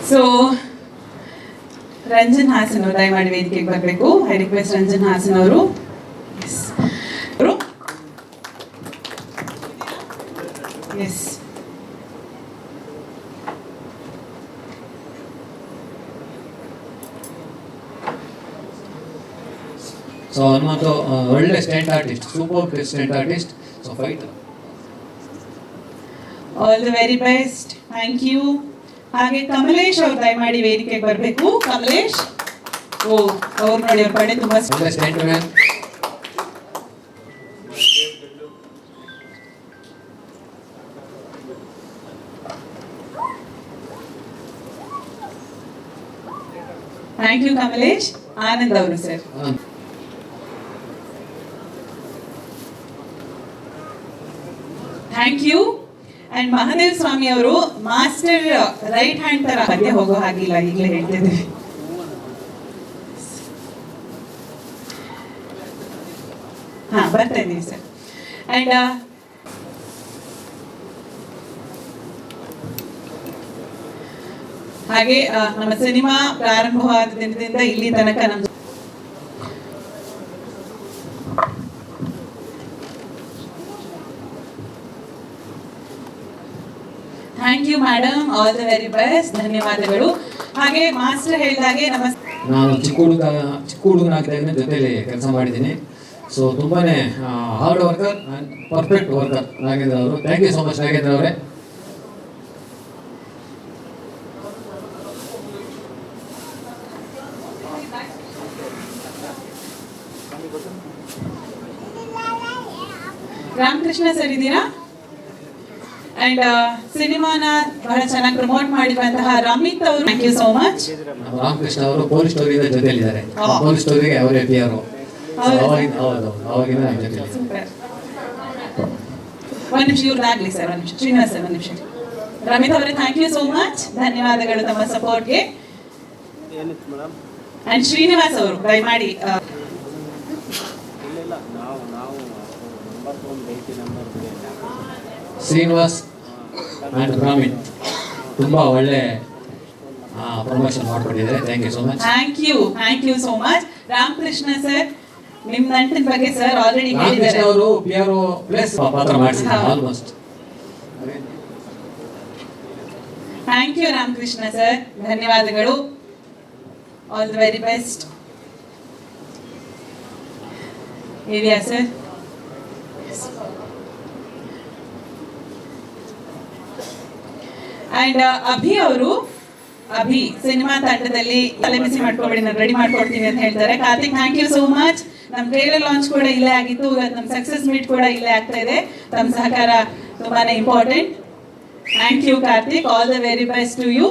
So Ranjan Haasan ಅವರು ದಯಮಾಡಿ ವೇದಿಕೆಗೆ ಬರಬೇಕು. ಐ ರಿಕ್ವೆಸ್ಟ್ ರಂಜನ್ ಹಾಸನ್ ಅವರು. ಎಸ್ ಸೊ ಹನುಮಂತು ಒಳ್ಳೆ stunt artist, super stunt artist. So fight all the very best. Thank you. ಹಾಗೆ ಕಮಲೇಶ್ ಅವ್ರು ದಯಮಾಡಿ ವೇದಿಕೆಗೆ ಬರಬೇಕು. ಕಮಲೇಶ್ ಅವ್ರು ನೋಡಿ, ಅವ್ರ ಪಡೆ ತುಂಬಾ ಒಳ್ಳೆ stunt man. Thank you Kamalesh. Anand ಅವರು sir. Thank you. And Mahadev Swamy ಅವರು ಮಾಸ್ಟರ್ ರೈಟ್ ಹ್ಯಾಂಡ್ ತರ ಮಧ್ಯೆ ಹೋಗೋ ಹಾಗಿಲ್ಲ, ಈಗಲೇ ಹೇಳ್ತಿದ್ದೀವಿ. ಹಾ, ಬರ್ತಾ ಇದ್ದೀವಿ ಸರ್. ಅಂಡ್ ಹಾಗೆ ನಮ್ಮ ಸಿನಿಮಾ ಪ್ರಾರಂಭವಾದ ದಿನದಿಂದ ಇಲ್ಲಿ ತನಕ ನಮ್ಮ thank you madam, all the very best. ಧನ್ಯವಾದಗಳು. ಹಾಗೆ ಮಾಸ್ಟರ್ ಹೇಳಿದಾಗೆ ನಾನು ಚಿಕ್ಕ ಹುಡುಗನಾಗಿದ್ದಾಗಿನ ಜೊತೆಲಿ ಕೆಲಸ ಮಾಡಿದ್ದೀನಿ. ಸೊ ತುಂಬಾನೇ hard worker and perfect worker Nagendra ಅವರು. Thank you so much Nagendra ಅವರೇ. ರಾಮಕೃಷ್ಣ ಸರ್ ಇದ್ದೀರಾ? ಅಂಡ್ ಸಿನಿಮಾನ ಬಹಳ ಚೆನ್ನಾಗಿ ಪ್ರಮೋಟ್ ಮಾಡಿರುವಂತಹ ರಮಿತ್ ಅವರು, thank you so much. Ramakrishna ಅವರು ಪೊಲೀಸ್ ಸ್ಟೋರಿಯಿಂದ ಜೊತೆಲಿದ್ದಾರೆ. ಪೊಲೀಸ್ ಸ್ಟೋರಿಗೆ ಅವರೇ PR. ಅವಾಗಿಂದ ನಮ್ಮ ಜೊತೆ. ಒಂದು ನಿಮಿಷ ಇವ್ರದ್ದಾಗಲಿ ಸರ್, ಒಂದು ನಿಮಿಷ. ಶ್ರೀನಿವಾಸ್ ಸರ್, ಒಂದು ನಿಮಿಷ. ರಮಿತ್ ಅವರೇ ಥ್ಯಾಂಕ್ ಯು ಸೋ ಮಚ್, ಧನ್ಯವಾದಗಳು ತಮ್ಮ ಸಪೋರ್ಟ್ಗೆ. ಅಂಡ್ ಶ್ರೀನಿವಾಸ್ ಅವರು ದಯಮಾಡಿ ಶ್ರೀನಿವಾಸ್ ಆ್ಯಂಡ್ ಬ್ರಾಹ್ಮಿನ್ ತುಂಬಾ ಒಳ್ಳೆ ಪ್ರಮೋಷನ್ ಮಾಡ್ಕೊಂಡಿದ್ದಾರೆ. Thank you so much. Thank you so much. Ramakrishna sir, ನಿಮ್ಮ ನಂಟಿನ ಬಗ್ಗೆ ಸರ್ ಆಲ್ರೆಡಿ ಹೇಳಿದ್ದಾರೆ. ಅವರು PRO ಪ್ಲಸ್ ಪಾತ್ರ ಮಾಡಿಸಿದ್ದಾರೆ almost. Thank you Ramakrishna sir, ಧನ್ಯವಾದಗಳು. All the very best. Area sir. And Abhi cinema ತಂಡದಲ್ಲಿ ತಲೆ ಬಿಸಿ ಮಾಡ್ಕೊಬೇಡಿ, ನಾನು ರೆಡಿ ಮಾಡ್ಕೊಡ್ತೀನಿ ಅಂತ ಹೇಳ್ತಾರೆ. Karthik, thank you so much. ನಮ್ಮ ಟ್ರೇಲರ್ ಲಾಂಚ್ ಕೂಡ ಇಲ್ಲೇ ಆಗಿತ್ತು, ನಮ್ಮ ಸಕ್ಸಸ್ ಮೀಟ್ ಕೂಡ ಇಲ್ಲೇ ಆಗ್ತಾ ಇದೆ. ತಮ್ಮ ಸಹಕಾರ ತುಂಬಾನೇ important. Thank you Karthik, all the very best to you.